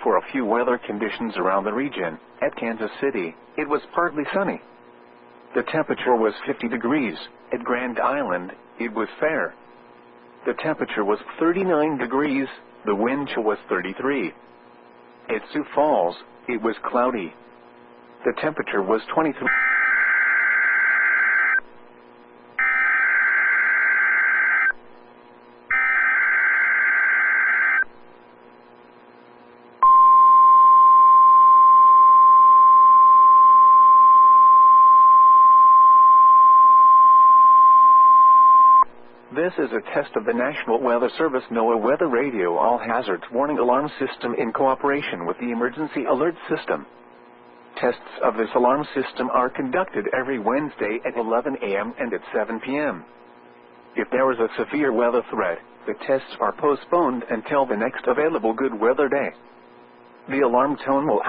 for a few weather conditions around the region. At Kansas City, it was partly sunny. The temperature was 50 degrees. At Grand Island, it was fair. The temperature was 39 degrees. The wind chill was 33. At Sioux Falls, it was cloudy. The temperature was 23. This is a test of the National Weather Service NOAA Weather Radio All Hazards Warning Alarm System in cooperation with the Emergency Alert System. Tests of this alarm system are conducted every Wednesday at 11 a.m. and at 7 p.m. If there is a severe weather threat, the tests are postponed until the next available good weather day. The alarm tone will